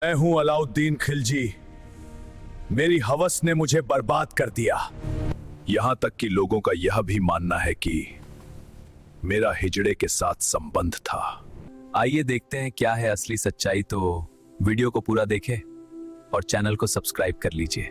मैं हूं अलाउद्दीन खिलजी। मेरी हवस ने मुझे बर्बाद कर दिया। यहां तक कि लोगों का यह भी मानना है कि मेरा हिजड़े के साथ संबंध था। आइए देखते हैं क्या है असली सच्चाई। तो वीडियो को पूरा देखें और चैनल को सब्सक्राइब कर लीजिए।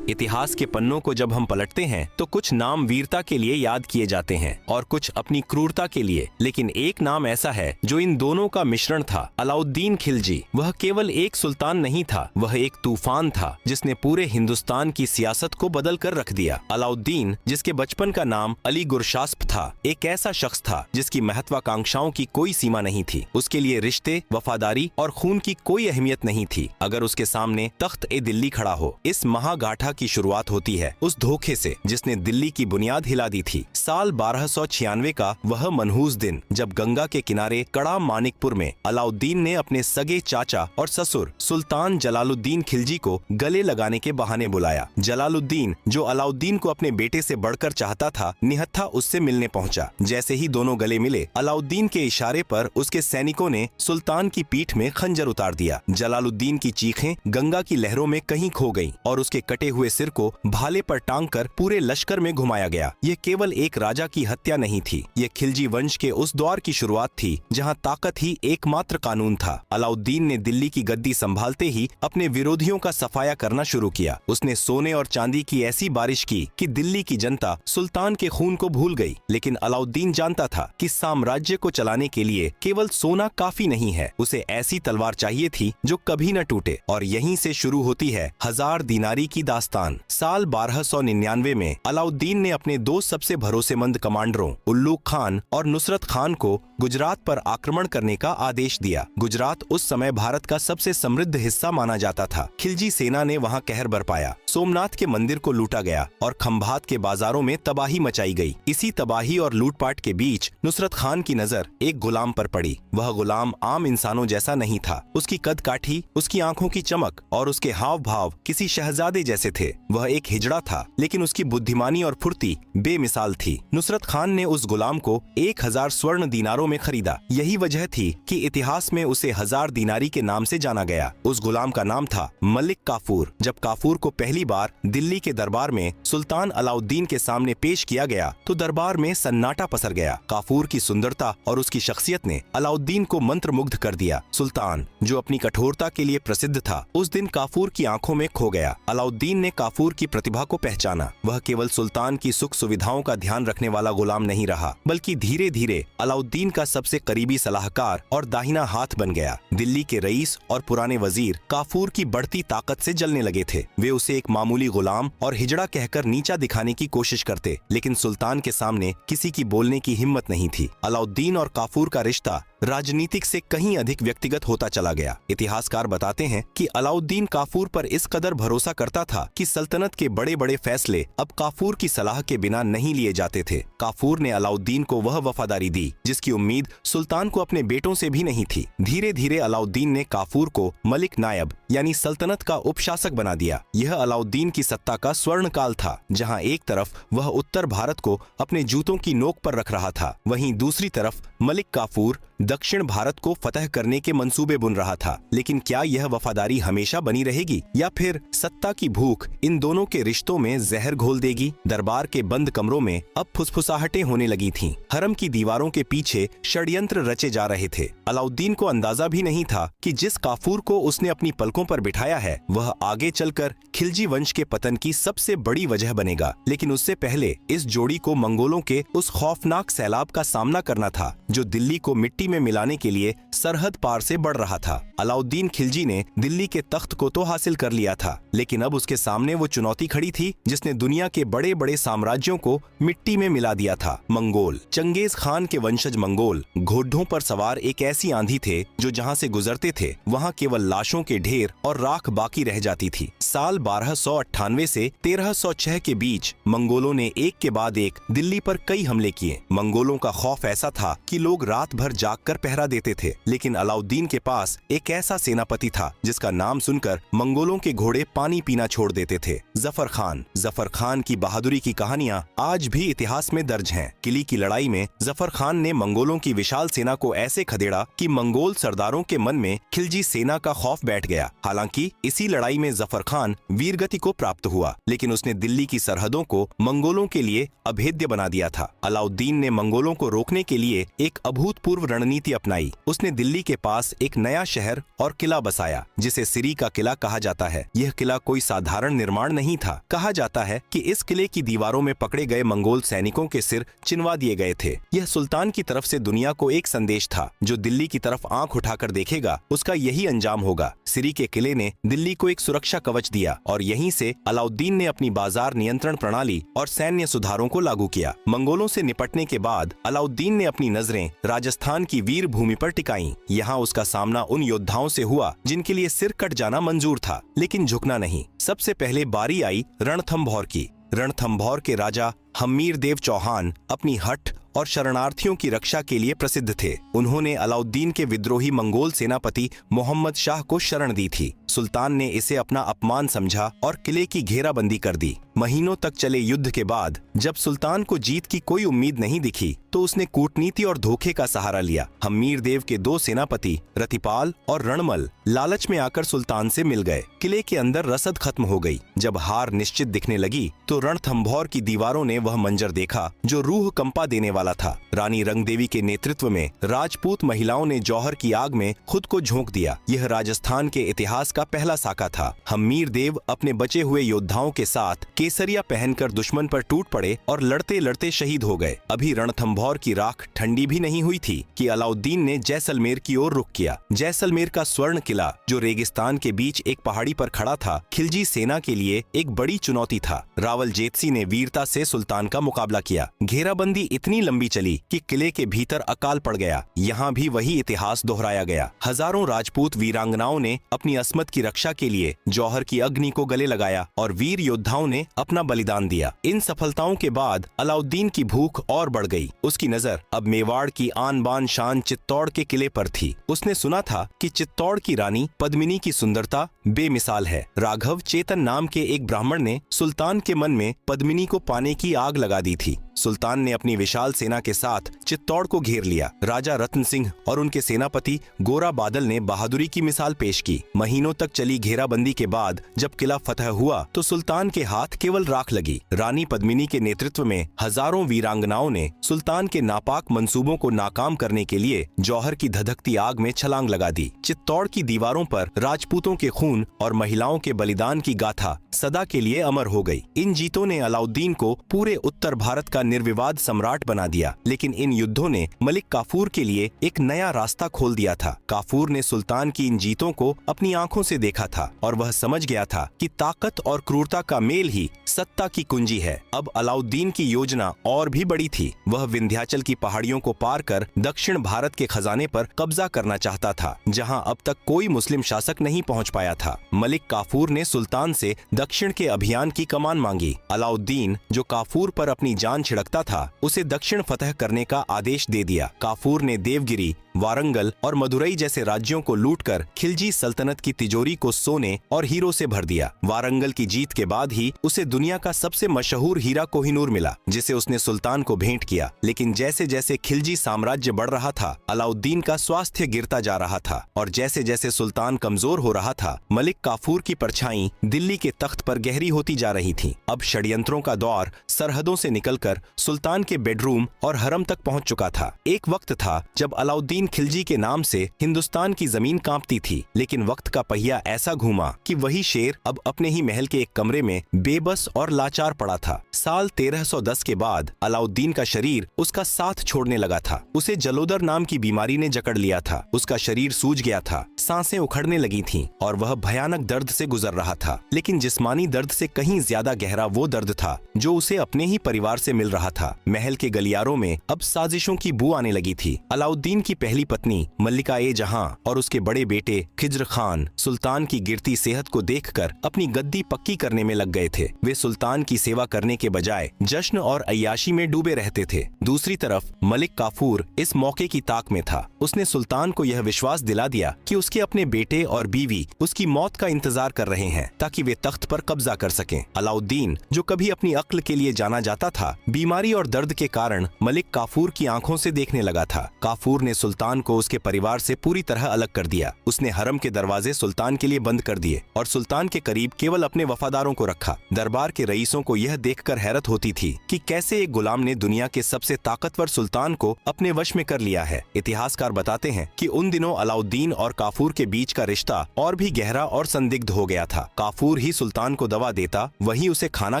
इतिहास के पन्नों को जब हम पलटते हैं तो कुछ नाम वीरता के लिए याद किए जाते हैं और कुछ अपनी क्रूरता के लिए, लेकिन एक नाम ऐसा है जो इन दोनों का मिश्रण था, अलाउद्दीन खिलजी। वह केवल एक सुल्तान नहीं था, वह एक तूफान था जिसने पूरे हिंदुस्तान की सियासत को बदल कर रख दिया। अलाउद्दीन, जिसके बचपन का नाम अली गुरशास्प था, एक ऐसा शख्स था जिसकी महत्वाकांक्षाओं की कोई सीमा नहीं थी। उसके लिए रिश्ते, वफादारी और खून की कोई अहमियत नहीं थी। अगर उसके सामने तख्त-ए-दिल्ली खड़ा हो, इस महागाठा की शुरुआत होती है उस धोखे से जिसने दिल्ली की बुनियाद हिला दी थी। साल 1296 का वह मनहूस दिन, जब गंगा के किनारे कड़ा मानिकपुर में अलाउद्दीन ने अपने सगे चाचा और ससुर सुल्तान जलालुद्दीन खिलजी को गले लगाने के बहाने बुलाया। जलालुद्दीन, जो अलाउद्दीन को अपने बेटे से बढ़कर चाहता था, निहत्था उससे मिलने पहुंचा। जैसे ही दोनों गले मिले, अलाउद्दीन के इशारे पर उसके सैनिकों ने सुल्तान की पीठ में खंजर उतार दिया। जलालुद्दीन की चीखें गंगा की लहरों में कहीं खो गईं और उसके कटे हुए सिर को भाले पर टांग कर पूरे लश्कर में घुमाया गया। ये केवल एक राजा की हत्या नहीं थी, ये खिलजी वंश के उस दौर की शुरुआत थी जहां ताकत ही एकमात्र कानून था। अलाउद्दीन ने दिल्ली की गद्दी संभालते ही अपने विरोधियों का सफाया करना शुरू किया। उसने सोने और चांदी की ऐसी बारिश की कि दिल्ली की जनता सुल्तान के खून को भूल गई। लेकिन अलाउद्दीन जानता था कि साम्राज्य को चलाने के लिए केवल सोना काफी नहीं है, उसे ऐसी तलवार चाहिए थी जो कभी न टूटे। और यहीं से शुरू होती है 1000 दीनारी की दास्तान। साल 1299 में अलाउद्दीन ने अपने दो सबसे भरोसेमंद कमांडरों उल्लूक खान और नुसरत खान को गुजरात पर आक्रमण करने का आदेश दिया। गुजरात उस समय भारत का सबसे समृद्ध हिस्सा माना जाता था। खिलजी सेना ने वहां कहर बरपाया। सोमनाथ के मंदिर को लूटा गया और खंभात के बाजारों में तबाही मचाई गई। इसी तबाही और लूटपाट के बीच नुसरत खान की नजर एक गुलाम पर पड़ी। वह गुलाम आम इंसानों जैसा नहीं था। उसकी कद काठी, उसकी आंखों की चमक और उसके हाव भाव किसी शहजादे जैसे थे। वह एक हिजड़ा था, लेकिन उसकी बुद्धिमानी और फुर्ती बेमिसाल थी। नुसरत खान ने उस गुलाम को 1000 स्वर्ण दीनारों में खरीदा। यही वजह थी कि इतिहास में उसे 1000 दीनारी के नाम से जाना गया। उस गुलाम का नाम था मलिक काफूर। जब काफूर को पहली बार दिल्ली के दरबार में सुल्तान अलाउद्दीन के सामने पेश किया गया तो दरबार में सन्नाटा पसर गया। काफूर की सुंदरता और उसकी शख्सियत ने अलाउद्दीन को मंत्रमुग्ध कर दिया। सुल्तान, जो अपनी कठोरता के लिए प्रसिद्ध था, उस दिन काफूर की आंखों में खो गया। अलाउद्दीन ने काफूर की प्रतिभा को पहचाना। वह केवल सुल्तान की सुख सुविधाओं का ध्यान रखने वाला गुलाम नहीं रहा, बल्कि धीरे धीरे अलाउद्दीन का सबसे करीबी सलाहकार और दाहिना हाथ बन गया। दिल्ली के रईस और पुराने वजीर काफूर की बढ़ती ताकत से जलने लगे थे। वे उसे एक मामूली गुलाम और हिजड़ा कहकर नीचा दिखाने की कोशिश करते, लेकिन सुल्तान के सामने किसी की बोलने की हिम्मत नहीं थी। अलाउद्दीन और काफूर का रिश्ता राजनीतिक से कहीं अधिक व्यक्तिगत होता चला गया। इतिहासकार बताते हैं कि अलाउद्दीन काफूर पर इस कदर भरोसा करता था कि सल्तनत के बड़े बड़े फैसले अब काफूर की सलाह के बिना नहीं लिए जाते थे। काफूर ने अलाउद्दीन को वह वफादारी दी जिसकी उम्मीद सुल्तान को अपने बेटों से भी नहीं थी। धीरे धीरे अलाउद्दीन ने काफूर को मलिक नायब यानी सल्तनत का उपशासक बना दिया। यह अलाउद्दीन की सत्ता का स्वर्ण काल था, जहाँ एक तरफ वह उत्तर भारत को अपने जूतों की नोक पर रख रहा था, वहीं दूसरी तरफ मलिक काफूर दक्षिण भारत को फतह करने के मंसूबे बुन रहा था। लेकिन क्या यह वफादारी हमेशा बनी रहेगी या फिर सत्ता की भूख इन दोनों के रिश्तों में जहर घोल देगी? दरबार के बंद कमरों में अब फुसफुसाहटें होने लगी थीं। हरम की दीवारों के पीछे षड्यंत्र रचे जा रहे थे। अलाउद्दीन को अंदाजा भी नहीं था कि जिस काफूर को उसने अपनी पलकों पर बिठाया है, वह आगे चलकर खिलजी वंश के पतन की सबसे बड़ी वजह बनेगा। लेकिन उससे पहले इस जोड़ी को मंगोलों के उस खौफनाक सैलाब का सामना करना था जो दिल्ली को मिट्टी में मिलाने के लिए सरहद पार से बढ़ रहा था। अलाउद्दीन खिलजी ने दिल्ली के तख्त को तो हासिल कर लिया था, लेकिन अब उसके सामने वो चुनौती खड़ी थी जिसने दुनिया के बड़े बड़े साम्राज्यों को मिट्टी में मिला दिया था। मंगोल। चंगेज खान के वंशज मंगोल घोड़ों पर सवार एक ऐसी आंधी थे जो जहां से गुजरते थे वहां केवल लाशों के ढेर और राख बाकी रह जाती थी। साल 1298 से 1306 के बीच मंगोलों ने एक के बाद एक दिल्ली पर कई हमले किए। मंगोलों का खौफ ऐसा था कि लोग रात भर जागकर पहरा देते थे, लेकिन अलाउद्दीन के पास एक ऐसा सेनापति था जिसका नाम सुनकर मंगोलों के घोड़े पानी पीना छोड़ देते थे, जफर खान की बहादुरी की कहानियां आज भी इतिहास में दर्ज हैं। किली की लड़ाई में जफर खान ने मंगोलों की विशाल सेना को ऐसे खदेड़ा कि मंगोल सरदारों के मन में खिलजी सेना का खौफ बैठ गया। हालांकि इसी लड़ाई में जफर खान वीरगति को प्राप्त हुआ, लेकिन उसने दिल्ली की सरहदों को मंगोलों के लिए अभेद्य बना दिया था। अलाउद्दीन ने मंगोलों को रोकने के लिए एक अभूतपूर्व रणनीति अपनाई। उसने दिल्ली के पास एक नया शहर और किला बसाया, जिसे सिरी का किला कहा जाता है। यह किला कोई साधारण निर्माण नहीं था। कहा जाता है कि इस किले की दीवारों में पकड़े गए मंगोल सैनिकों के सिर चिनवा दिए गए थे। यह सुल्तान की तरफ से दुनिया को एक संदेश था, जो दिल्ली की तरफ आंख उठाकर देखेगा उसका यही अंजाम होगा। सिरी के किले ने दिल्ली को एक सुरक्षा कवच दिया और यहीं से अलाउद्दीन ने अपनी बाजार नियंत्रण प्रणाली और सैन्य सुधारों को लागू किया। मंगोलों से निपटने के बाद अलाउद्दीन ने अपनी नजरें राजस्थान की वीर भूमि पर टिकाईं। यहाँ उसका सामना उन योद्धाओं से हुआ जिनके लिए सिर कट जाना मंजूर था, लेकिन झुकना नहीं। सबसे पहले बारी आई रणथंभौर की। रणथंभौर के राजा हम्मीर देव चौहान अपनी हठ और शरणार्थियों की रक्षा के लिए प्रसिद्ध थे। उन्होंने अलाउद्दीन के विद्रोही मंगोल सेनापति मोहम्मद शाह को शरण दी थी। सुल्तान ने इसे अपना अपमान समझा और किले की घेराबंदी कर दी। महीनों तक चले युद्ध के बाद जब सुल्तान को जीत की कोई उम्मीद नहीं दिखी, तो उसने कूटनीति और धोखे का सहारा लिया। हम्मीर देव के दो सेनापति रतिपाल और रणमल लालच में आकर सुल्तान से मिल गए। किले के अंदर रसद खत्म हो गई। जब हार निश्चित दिखने लगी तो रणथंभौर की दीवारों ने वह मंजर देखा जो रूह कंपा देने वाला था। रानी रंगदेवी के नेतृत्व में राजपूत महिलाओं ने जौहर की आग में खुद को झोंक दिया। यह राजस्थान के इतिहास का पहला साका था। हम्मीर देव अपने बचे हुए योद्धाओं के साथ केसरिया पहनकर दुश्मन पर टूट पड़े और लड़ते लड़ते शहीद हो गए। अभी रणथंभौर की राख ठंडी भी नहीं हुई थी कि अलाउद्दीन ने जैसलमेर की ओर रुख किया। जैसलमेर का स्वर्ण किला, जो रेगिस्तान के बीच एक पहाड़ी पर खड़ा था, खिलजी सेना के लिए एक बड़ी चुनौती था। रावल जेतसी ने वीरता से सुल्तान का मुकाबला किया। घेराबंदी इतनी लंबी चली कि किले के भीतर अकाल पड़ गया। यहाँ भी वही इतिहास दोहराया गया। हजारों राजपूत वीरांगनाओं ने अपनी अस्मत की रक्षा के लिए जौहर की अग्नि को गले लगाया और वीर योद्धाओं ने अपना बलिदान दिया। इन सफलताओं के बाद अलाउद्दीन की भूख और बढ़ गई। उसकी नजर अब मेवाड़ की आन बान शान चित्तौड़ के किले पर थी। उसने सुना था कि चित्तौड़ की रानी पद्मिनी की सुंदरता बेमिसाल है। राघव चेतन नाम के एक ब्राह्मण ने सुल्तान के मन में पद्मिनी को पाने की आग लगा दी थी। सुल्तान ने अपनी विशाल सेना के साथ चित्तौड़ को घेर लिया। राजा रतन सिंह और उनके सेनापति गोरा बादल ने बहादुरी की मिसाल पेश की। महीनों तक चली घेराबंदी के बाद जब किला फतह हुआ तो सुल्तान के हाथ केवल राख लगी। रानी पद्मिनी के नेतृत्व में हजारों वीरांगनाओं ने सुल्तान के नापाक मंसूबों को नाकाम करने के लिए जौहर की धधकती आग में छलांग लगा दी। चित्तौड़ की दीवारों पर राजपूतों के खून और महिलाओं के बलिदान की गाथा सदा के लिए अमर हो गई। इन जीतों ने अलाउद्दीन को पूरे उत्तर भारत का निर्विवाद सम्राट बना दिया, लेकिन इन युद्धों ने मलिक काफूर के लिए एक नया रास्ता खोल दिया था। काफूर ने सुल्तान की इन जीतों को अपनी आंखों से देखा था और वह समझ गया था कि ताकत और क्रूरता का मेल ही सत्ता की कुंजी है। अब अलाउद्दीन की योजना और भी बड़ी थी। वह विंध्याचल की पहाड़ियों को पार कर दक्षिण भारत के खजाने पर कब्जा करना चाहता था, जहां अब तक कोई मुस्लिम शासक नहीं पहुंच पाया था। मलिक काफूर ने सुल्तान से दक्षिण के अभियान की कमान मांगी। अलाउद्दीन, जो काफूर पर अपनी जान छिड़कता था, उसे दक्षिण फतह करने का आदेश दे दिया। काफूर ने देवगिरी, वारंगल और मदुरई जैसे राज्यों को लूटकर खिलजी सल्तनत की तिजोरी को सोने और हीरो से भर दिया। वारंगल की जीत के बाद ही उसे दुनिया का सबसे मशहूर हीरा कोहिनूर मिला, जिसे उसने सुल्तान को भेंट किया। लेकिन जैसे जैसे खिलजी साम्राज्य बढ़ रहा था, अलाउद्दीन का स्वास्थ्य गिरता जा रहा था और जैसे जैसे सुल्तान कमजोर हो रहा था, मलिक काफूर की परछाई दिल्ली के तख्त पर गहरी होती जा रही थी। अब षड्यंत्रों का दौर सरहदों से निकलकर सुल्तान के बेडरूम और हरम तक पहुंच चुका था। एक वक्त था जब अलाउद्दीन खिलजी के नाम से हिंदुस्तान की जमीन कांपती थी, लेकिन वक्त का पहिया ऐसा घूमा कि वही शेर अब अपने ही महल के एक कमरे में बेबस और लाचार पड़ा था। साल 1310 के बाद अलाउद्दीन का शरीर उसका साथ छोड़ने लगा था। उसे जलोदर नाम की बीमारी ने जकड़ लिया था। उसका शरीर सूज गया था, सांसें उखड़ने लगी थीं और वह भयानक दर्द से गुजर रहा था। लेकिन जिस्मानी दर्द से कहीं ज्यादा गहरा वो दर्द था जो उसे अपने ही परिवार से मिल रहा था। महल के गलियारों में अब साजिशों की बू आने लगी थी। अलाउद्दीन की पहली पत्नी मल्लिका ए जहां और उसके बड़े बेटे खिज्र खान सुल्तान की गिरती सेहत को देखकर अपनी गद्दी पक्की करने में लग गए थे। वे सुल्तान की सेवा करने के बजाय जश्न और अय्याशी में डूबे रहते थे। दूसरी तरफ मलिक काफूर इस मौके की ताक में था। उसने सुल्तान को यह विश्वास दिला दिया कि उसके अपने बेटे और बीवी उसकी मौत का इंतजार कर रहे हैं ताकि वे तख्त पर कब्जा कर सकें। अलाउद्दीन, जो कभी अपनी अक्ल के लिए जाना जाता था, बीमारी और दर्द के कारण मलिक काफूर की आंखों से देखने लगा था। काफूर ने सुल्तान को उसके परिवार से पूरी तरह अलग कर दिया। उसने हरम के दरवाजे सुल्तान के लिए बंद कर दिए और सुल्तान के करीब केवल अपने वफादारों को रखा। दरबार के रईसों को यह देखकर हैरत होती थी कि कैसे एक गुलाम ने दुनिया के सबसे ताकतवर सुल्तान को अपने वश में कर लिया है। इतिहासकार बताते हैं कि उन दिनों अलाउद्दीन और काफूर के बीच का रिश्ता और भी गहरा और संदिग्ध हो गया था। काफूर ही सुल्तान को दवा देता, वही उसे खाना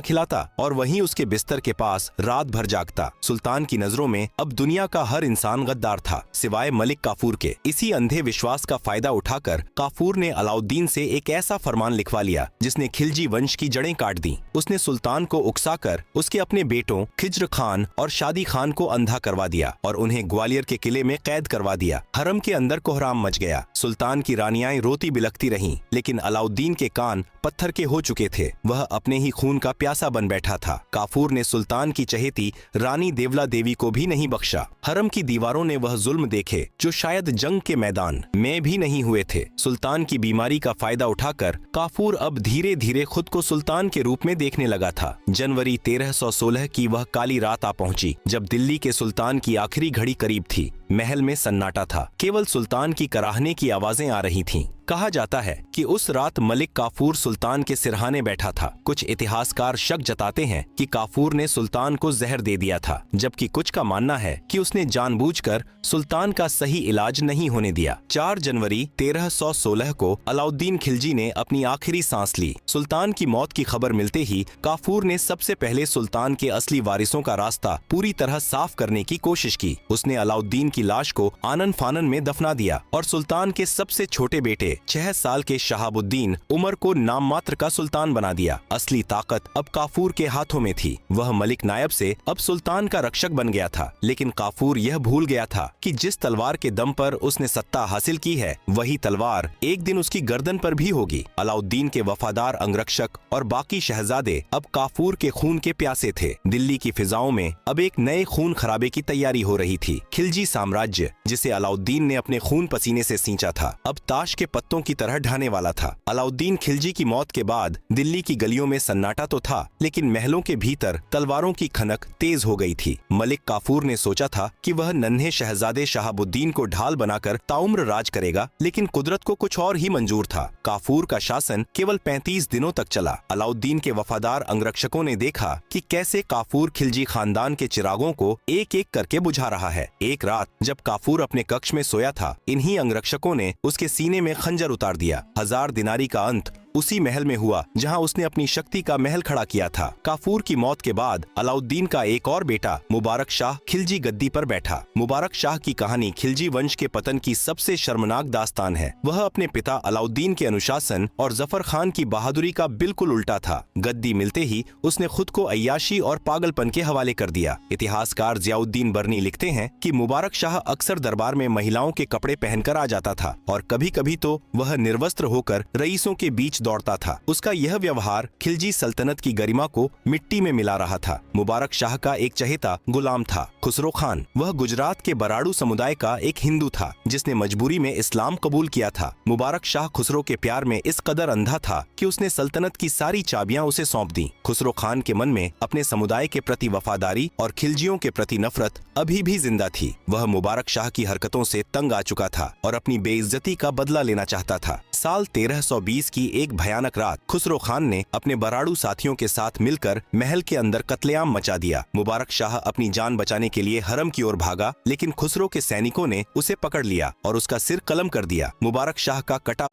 खिलाता और वही उसके बिस्तर के पास रात भर जागता। सुल्तान की नजरों में अब दुनिया का हर इंसान गद्दार था, सिवाय मलिक काफूर के। इसी अंधे विश्वास का फायदा उठाकर काफूर ने अलाउद्दीन से एक ऐसा फरमान लिखवा लिया जिसने खिलजी वंश की जड़ें काट दी। उसने सुल्तान को उकसाकर उसके अपने बेटों खिज्र खान और शादी खान को अंधा करवा दिया और उन्हें ग्वालियर के किले में कैद करवा दिया। हरम के अंदर कोहराम मच गया। सुल्तान की रानियां रोती बिलखती रहीं, लेकिन अलाउद्दीन के कान पत्थर के हो चुके थे। वह अपने ही खून का प्यासा बन बैठा था। काफूर ने सुल्तान की चहेती रानी देवला देवी को भी नहीं बख्शा। हरम की दीवारों ने वह जुल्म देखे जो शायद जंग के मैदान में भी नहीं हुए थे। सुल्तान की बीमारी का फायदा उठाकर काफूर अब धीरे धीरे खुद को सुल्तान के रूप में देखने लगा था। जनवरी 1316 की वह काली रात आ पहुंची जब दिल्ली के सुल्तान की आखिरी घड़ी करीब थी। महल में सन्नाटा था, केवल सुल्तान की कराहने की आवाजें आ रही थीं। कहा जाता है कि उस रात मलिक काफूर सुल्तान के सिरहाने बैठा था। कुछ इतिहासकार शक जताते हैं कि काफूर ने सुल्तान को जहर दे दिया था, जबकि कुछ का मानना है कि उसने जानबूझकर सुल्तान का सही इलाज नहीं होने दिया। 4 जनवरी 1316 को अलाउद्दीन खिलजी ने अपनी आखिरी सांस ली। सुल्तान की मौत की खबर मिलते ही काफूर ने सबसे पहले सुल्तान के असली वारिसों का रास्ता पूरी तरह साफ करने की कोशिश की। उसने अलाउद्दीन की लाश को आनन फानन में दफना दिया और सुल्तान के सबसे छोटे बेटे 6 साल के शहाबुद्दीन उमर को नाम मात्र का सुल्तान बना दिया। असली ताकत अब काफूर के हाथों में थी। वह मलिक नायब से अब सुल्तान का रक्षक बन गया था, लेकिन काफूर यह भूल गया था कि जिस तलवार के दम पर उसने सत्ता हासिल की है, वही तलवार एक दिन उसकी गर्दन पर भी होगी। अलाउद्दीन के वफादार अंगरक्षक और बाकी शहजादे अब काफूर के खून के प्यासे थे। दिल्ली की फिजाओं में अब एक नए खून खराबे की तैयारी हो रही थी। खिलजी साम्राज्य, जिसे अलाउद्दीन ने अपने खून पसीने से सींचा था, अब ताश के पत्तों की तरह ढहने वाला था। अलाउद्दीन खिलजी की मौत के बाद दिल्ली की गलियों में सन्नाटा तो था, लेकिन महलों के भीतर तलवारों की खनक तेज हो गई थी। मलिक काफूर ने सोचा था कि वह नन्हे शहजादे शहाबुद्दीन को ढाल बनाकर ताउम्र राज करेगा, लेकिन कुदरत को कुछ और ही मंजूर था। काफूर का शासन केवल 35 दिनों तक चला। अलाउद्दीन के वफादार अंगरक्षकों ने देखा कि कैसे काफूर खिलजी खानदान के चिरागों को एक एक करके बुझा रहा है। एक रात जब काफूर अपने कक्ष में सोया था, इन्हीं अंगरक्षकों ने उसके सीने में खंजर उतार दिया। 1000 दिनारी का अंत उसी महल में हुआ जहां उसने अपनी शक्ति का महल खड़ा किया था। काफूर की मौत के बाद अलाउद्दीन का एक और बेटा मुबारक शाह खिलजी गद्दी पर बैठा। मुबारक शाह की कहानी खिलजी वंश के पतन की सबसे शर्मनाक दास्तान है। वह अपने पिता अलाउद्दीन के अनुशासन और जफर खान की बहादुरी का बिल्कुल उल्टा था। गद्दी मिलते ही उसने खुद को अय्याशी और पागलपन के हवाले कर दिया। इतिहासकार जियाउद्दीन बरनी लिखते हैं कि मुबारक शाह अक्सर दरबार में महिलाओं के कपड़े पहनकर आ जाता था और कभी कभी तो वह निर्वस्त्र होकर रईसों के बीच दौड़ता था। उसका यह व्यवहार खिलजी सल्तनत की गरिमा को मिट्टी में मिला रहा था। मुबारक शाह का एक चहेता गुलाम था, खुसरो खान। वह गुजरात के बराड़ू समुदाय का एक हिंदू था जिसने मजबूरी में इस्लाम कबूल किया था। मुबारक शाह खुसरो के प्यार में इस कदर अंधा था कि उसने सल्तनत की सारी चाबियां उसे सौंप दी। खुसरो खान के मन में अपने समुदाय के प्रति वफादारी और खिलजियों के प्रति नफरत अभी भी जिंदा थी। वह मुबारक शाह की हरकतों से तंग आ चुका था और अपनी बेइज्जती का बदला लेना चाहता था। साल 1320 की एक भयानक रात खुसरो खान ने अपने बराड़ू साथियों के साथ मिलकर महल के अंदर कत्लेआम मचा दिया। मुबारक शाह अपनी जान बचाने के लिए हरम की ओर भागा, लेकिन खुसरो के सैनिकों ने उसे पकड़ लिया और उसका सिर कलम कर दिया। मुबारक शाह का कटा